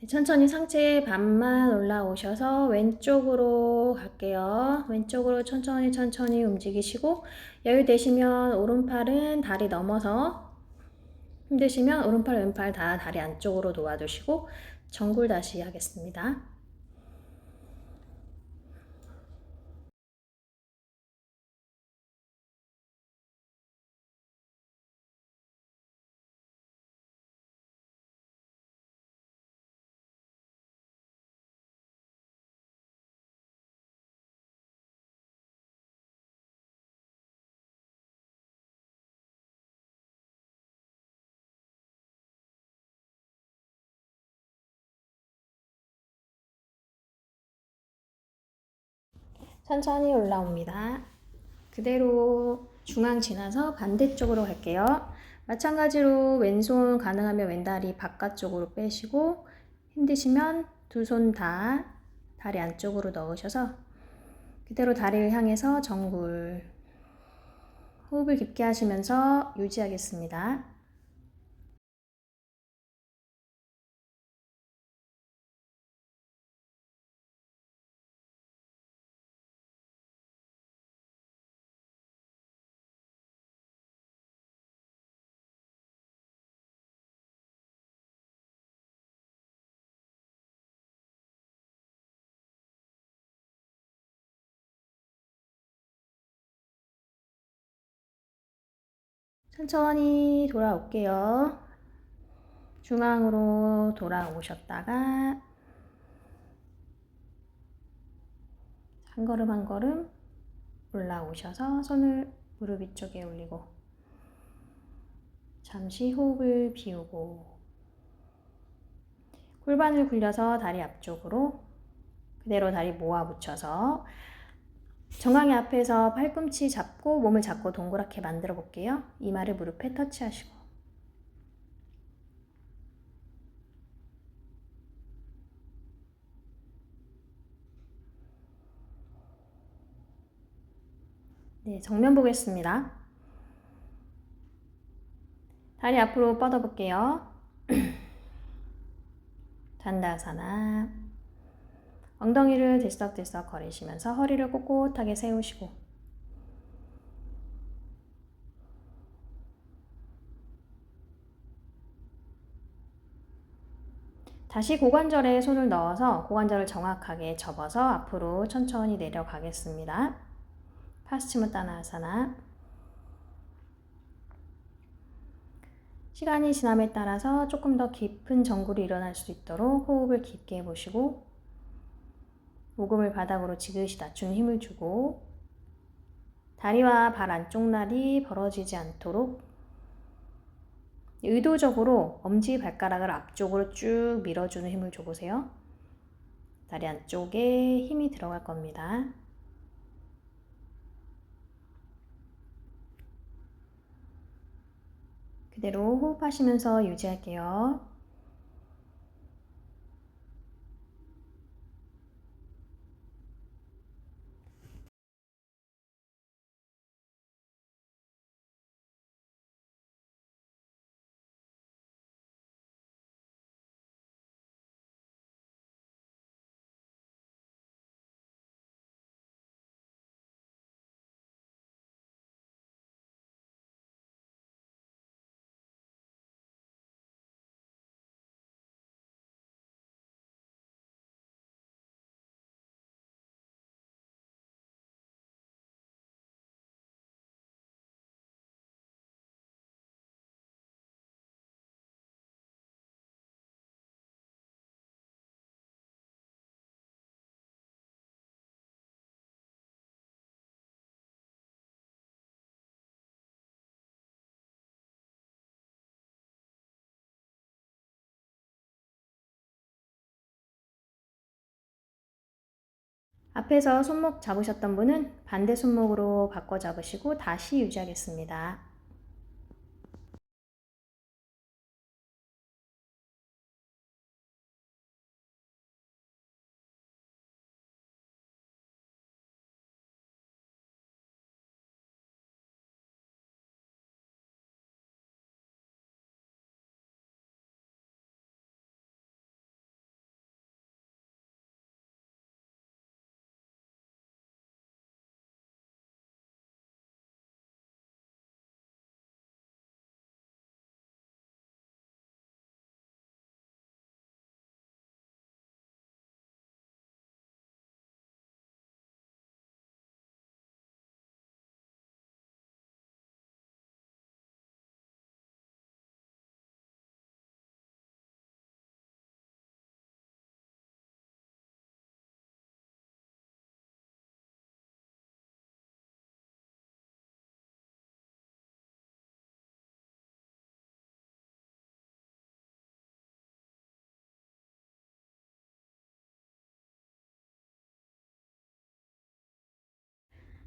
천천히 상체 반만 올라오셔서 왼쪽으로 갈게요. 왼쪽으로 천천히 움직이시고 여유 되시면 오른팔은 다리 넘어서 힘드시면 오른팔 왼팔 다 다리 안쪽으로 놓아두시고 정굴 다시 하겠습니다. 천천히 올라옵니다. 그대로 중앙 지나서 반대쪽으로 갈게요. 마찬가지로 왼손 가능하면 왼다리 바깥쪽으로 빼시고 힘드시면 두 손 다 다리 안쪽으로 넣으셔서 그대로 다리를 향해서 정굴 호흡을 깊게 하시면서 유지하겠습니다. 천천히 돌아올게요. 중앙으로 돌아오셨다가 한 걸음 한 걸음 올라오셔서 손을 무릎 위쪽에 올리고 잠시 호흡을 비우고 골반을 굴려서 다리 앞쪽으로 그대로 다리 모아 붙여서 정강이 앞에서 팔꿈치 잡고 몸을 잡고 동그랗게 만들어 볼게요. 이마를 무릎에 터치하시고 네, 정면 보겠습니다. 다리 앞으로 뻗어 볼게요. 단다사나 엉덩이를 들썩들썩 거리시면서 허리를 꼿꼿하게 세우시고 다시 고관절에 손을 넣어서 고관절을 정확하게 접어서 앞으로 천천히 내려가겠습니다. 파스치무타나아사나. 시간이 지남에 따라서 조금 더 깊은 정굴이 일어날 수 있도록 호흡을 깊게 해보시고 목음을 바닥으로 지그시 낮춘 힘을 주고 다리와 발 안쪽 날이 벌어지지 않도록 의도적으로 엄지발가락을 앞쪽으로 쭉 밀어주는 힘을 줘보세요. 다리 안쪽에 힘이 들어갈 겁니다. 그대로 호흡하시면서 유지할게요. 앞에서 손목 잡으셨던 분은 반대 손목으로 바꿔 잡으시고 다시 유지하겠습니다.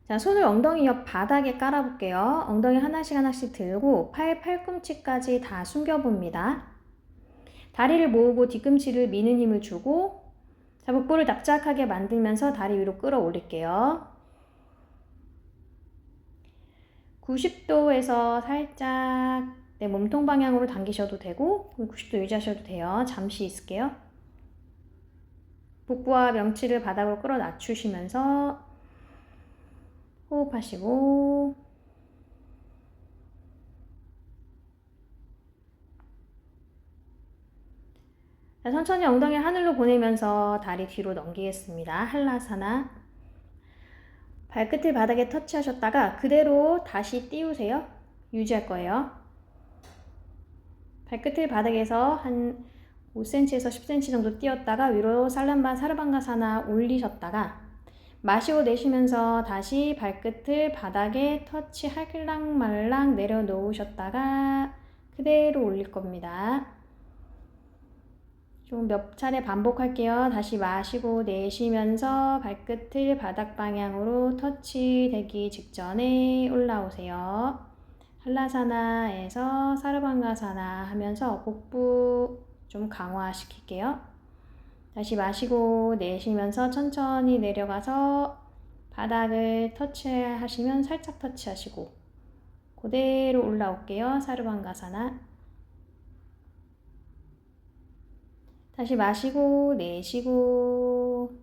자, 손을 엉덩이 옆 바닥에 깔아볼게요. 엉덩이 하나씩 하나씩 들고 팔꿈치까지 다 숨겨봅니다. 다리를 모으고 뒤꿈치를 미는 힘을 주고 자, 복부를 납작하게 만들면서 다리 위로 끌어올릴게요. 90도에서 살짝 내 몸통 방향으로 당기셔도 되고 90도 유지하셔도 돼요. 잠시 있을게요. 복부와 명치를 바닥으로 끌어 낮추시면서 호흡하시고 자, 천천히 엉덩이 하늘로 보내면서 다리 뒤로 넘기겠습니다. 한라사나. 발끝을 바닥에 터치하셨다가 그대로 다시 띄우세요. 유지할 거예요. 발끝을 바닥에서 한 5cm에서 10cm 정도 띄었다가 위로 살람바 사르방가사나 올리셨다가 마시고 내쉬면서 다시 발끝을 바닥에 터치할랑 말랑 내려놓으셨다가 그대로 올릴 겁니다. 좀 몇 차례 반복할게요. 다시 마시고 내쉬면서 발끝을 바닥 방향으로 터치되기 직전에 올라오세요. 한라사나에서 사르방가사나 하면서 복부 좀 강화시킬게요. 다시 마시고 내쉬면서 천천히 내려가서 바닥을 터치하시면 살짝 터치하시고 그대로 올라올게요. 사르방가사나. 다시 마시고 내쉬고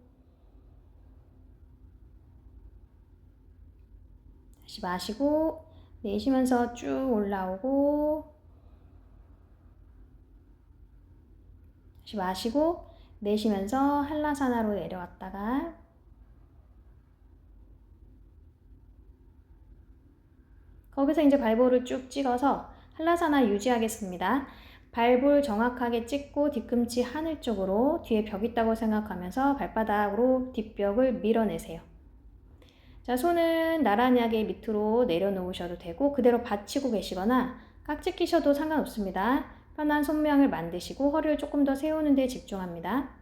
다시 마시고 내쉬면서 쭉 올라오고 다시 마시고 내쉬면서 한라사나로 내려왔다가 거기서 이제 발볼을 쭉 찍어서 한라사나 유지하겠습니다. 발볼 정확하게 찍고 뒤꿈치 하늘 쪽으로 뒤에 벽 있다고 생각하면서 발바닥으로 뒷벽을 밀어내세요. 자, 손은 나란하게 밑으로 내려놓으셔도 되고 그대로 받치고 계시거나 깍지 끼셔도 상관없습니다. 편한 손 모양을 만드시고 허리를 조금 더 세우는 데 집중합니다.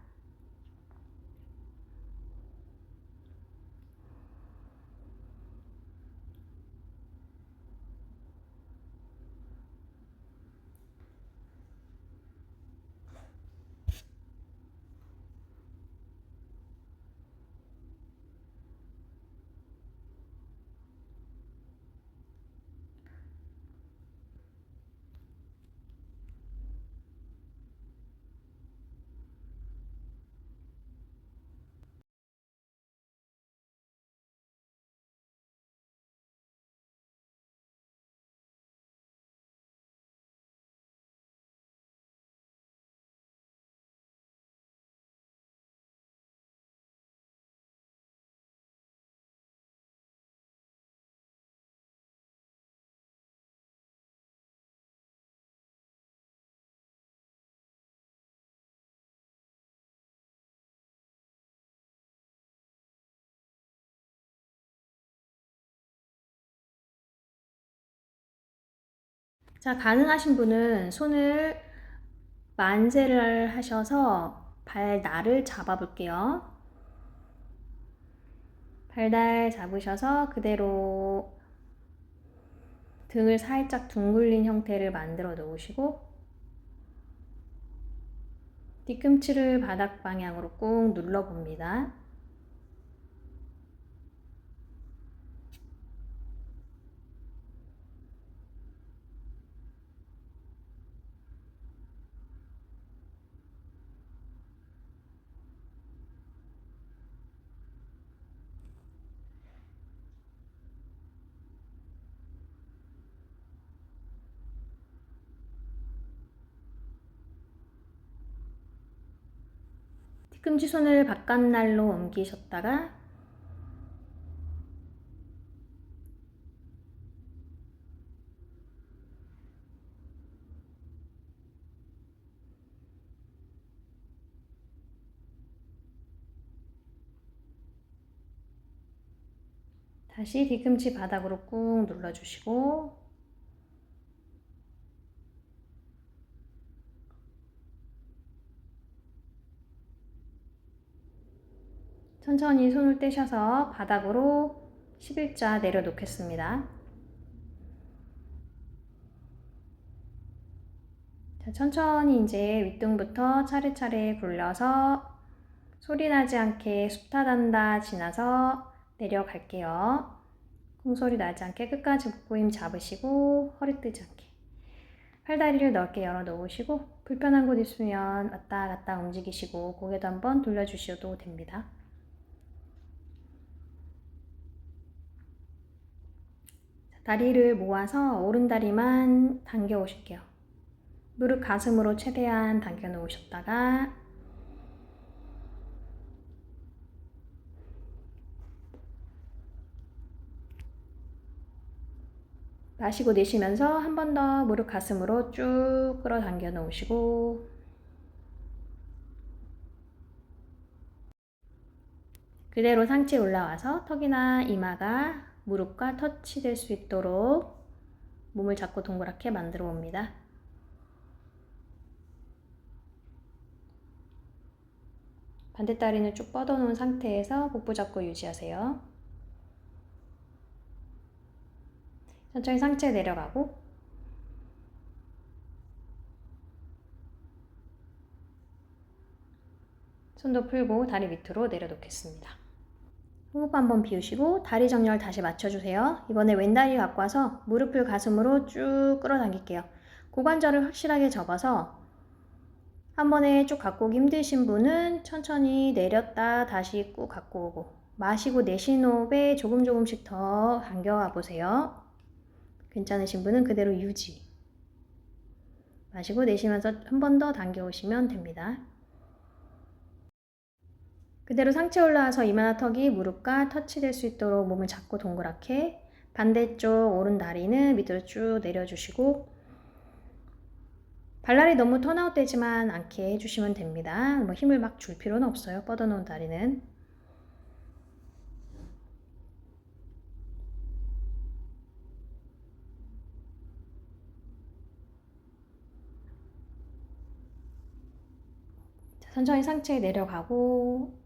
자, 가능하신 분은 손을 만세를 하셔서 발날을 잡아 볼게요. 발날 잡으셔서 그대로 등을 살짝 둥글린 형태를 만들어 놓으시고 뒤꿈치를 바닥 방향으로 꾹 눌러 봅니다. 뒤꿈치 손을 바깥날로 옮기셨다가 다시 뒤꿈치 바닥으로 꾹 눌러주시고 천천히 손을 떼셔서 바닥으로 11자 내려놓겠습니다. 자, 천천히 이제 윗등부터 차례차례 굴려서 소리 나지 않게 숲타단다 지나서 내려갈게요. 콩소리 나지 않게 끝까지 복부 힘 잡으시고 허리 뜨지 않게 팔다리를 넓게 열어 놓으시고 불편한 곳 있으면 왔다 갔다 움직이시고 고개도 한번 돌려주셔도 됩니다. 다리를 모아서 오른다리만 당겨 오실게요. 무릎 가슴으로 최대한 당겨 놓으셨다가 마시고 내쉬면서 한 번 더 무릎 가슴으로 쭉 끌어당겨 놓으시고, 그대로 상체에 올라와서 턱이나 이마가 무릎과 터치될 수 있도록 몸을 잡고 동그랗게 만들어 봅니다. 반대다리는 쭉 뻗어놓은 상태에서 복부 잡고 유지하세요. 천천히 상체 내려가고, 손도 풀고 다리 밑으로 내려놓겠습니다. 호흡 한번 비우시고 다리 정렬 다시 맞춰주세요. 이번에 왼다리 갖고 와서 무릎을 가슴으로 쭉 끌어당길게요. 고관절을 확실하게 접어서 한 번에 쭉 갖고 오기 힘드신 분은 천천히 내렸다 다시 꾹 갖고 오고, 마시고 내쉬는 호흡에 조금씩 더 당겨와 보세요. 괜찮으신 분은 그대로 유지. 마시고 내쉬면서 한 번 더 당겨 오시면 됩니다. 그대로 상체 올라와서 이마나 턱이 무릎과 터치될 수 있도록 몸을 잡고 동그랗게, 반대쪽 오른 다리는 밑으로 쭉 내려주시고, 발날이 너무 턴아웃 되지만 않게 해주시면 됩니다. 뭐 힘을 막 줄 필요는 없어요. 뻗어놓은 다리는. 천천히 상체에 내려가고,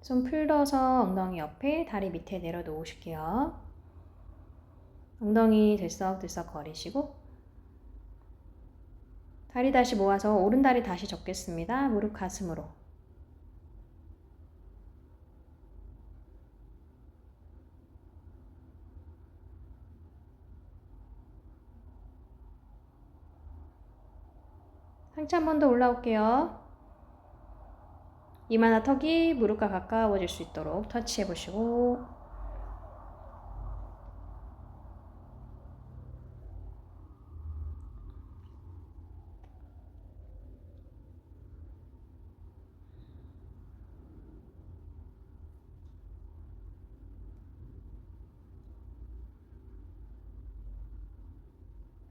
손 풀어서 엉덩이 옆에 다리 밑에 내려놓으실게요. 엉덩이 들썩들썩 거리시고, 다리 다시 모아서 오른 다리 다시 접겠습니다. 무릎 가슴으로. 상체 한 번 더 올라올게요. 이마나 턱이 무릎과 가까워질 수 있도록 터치해 보시고,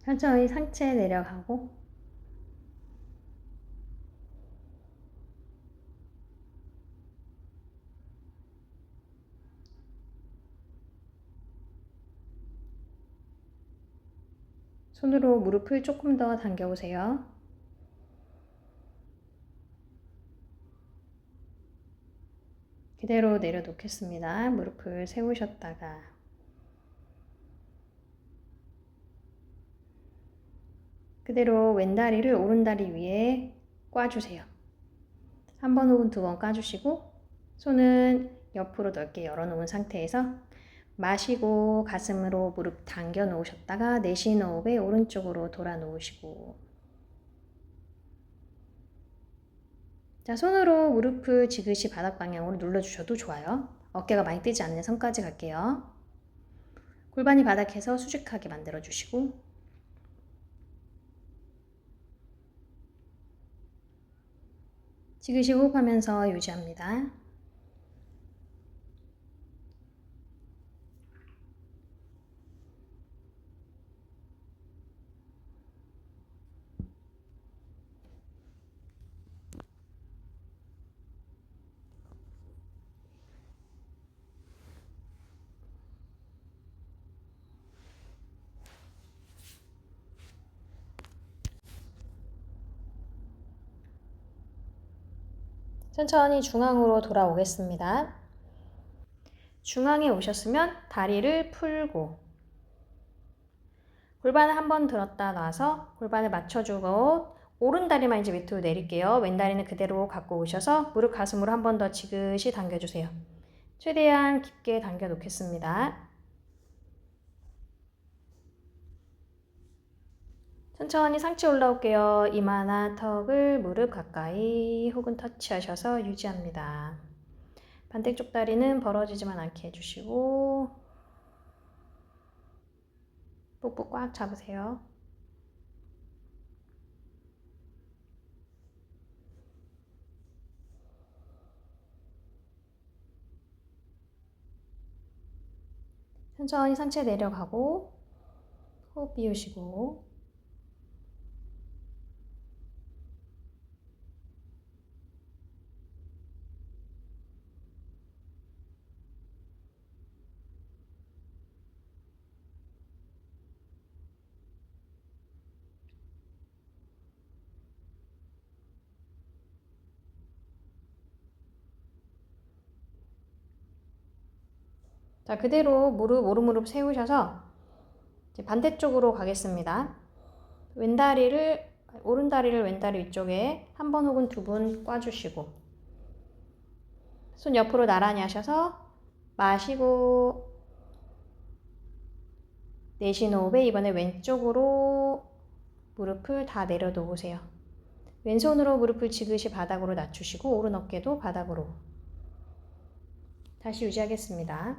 천천히 상체 내려가고, 손으로 무릎을 조금 더 당겨보세요. 그대로 내려놓겠습니다. 무릎을 세우셨다가, 그대로 왼다리를 오른다리 위에 꽈주세요. 한 번 혹은 두 번 꽈주시고, 손은 옆으로 넓게 열어놓은 상태에서 마시고 가슴으로 무릎 당겨 놓으셨다가 내쉬는 호흡에 오른쪽으로 돌아 놓으시고, 자, 손으로 무릎을 지그시 바닥 방향으로 눌러주셔도 좋아요. 어깨가 많이 뜨지 않는 선까지 갈게요. 골반이 바닥에서 수직하게 만들어주시고, 지그시 호흡하면서 유지합니다. 천천히 중앙으로 돌아오겠습니다. 중앙에 오셨으면 다리를 풀고, 골반을 한번 들었다 놔서 골반을 맞춰주고, 오른 다리만 이제 밑으로 내릴게요. 왼 다리는 그대로 갖고 오셔서 무릎 가슴으로 한 번 더 지그시 당겨주세요. 최대한 깊게 당겨 놓겠습니다. 천천히 상체 올라올게요. 이마나 턱을 무릎 가까이 혹은 터치하셔서 유지합니다. 반대쪽 다리는 벌어지지만 않게 해주시고, 복부 꽉 잡으세요. 천천히 상체 내려가고, 호흡 비우시고 자, 그대로 오른무릎 세우셔서 이제 반대쪽으로 가겠습니다. 오른다리를 왼다리 위쪽에 한 번 혹은 두 번 꽈주시고 손 옆으로 나란히 하셔서 마시고 내쉬는 호흡에 이번에 왼쪽으로 무릎을 다 내려놓으세요. 왼손으로 무릎을 지그시 바닥으로 낮추시고 오른 어깨도 바닥으로 다시 유지하겠습니다.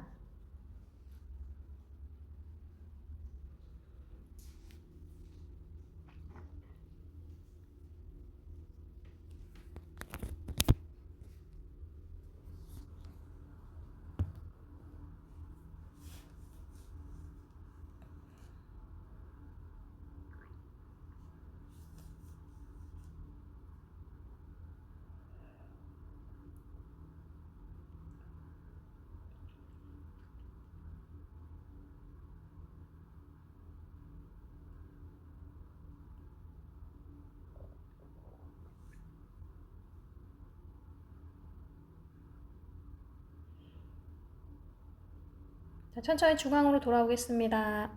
자, 천천히 중앙으로 돌아오겠습니다.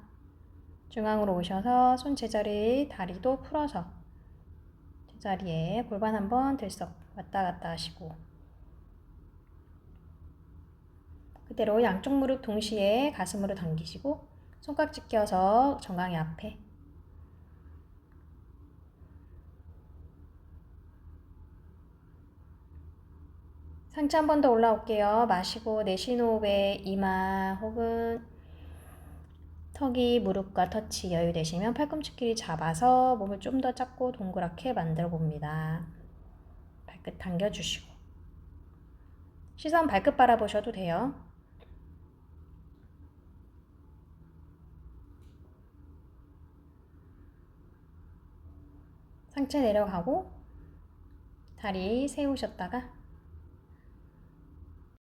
중앙으로 오셔서 손 제자리 다리도 풀어서 제자리에 골반 한번 들썩 왔다 갔다 하시고 그대로 양쪽 무릎 동시에 가슴으로 당기시고 손깍지 껴서 정강이 앞에 상체 한 번 더 올라올게요. 마시고 내쉬는 호흡에 이마 혹은 턱이 무릎과 터치 여유되시면 팔꿈치끼리 잡아서 몸을 좀 더 작고 동그랗게 만들어 봅니다. 발끝 당겨주시고 시선 발끝 바라보셔도 돼요. 상체 내려가고 다리 세우셨다가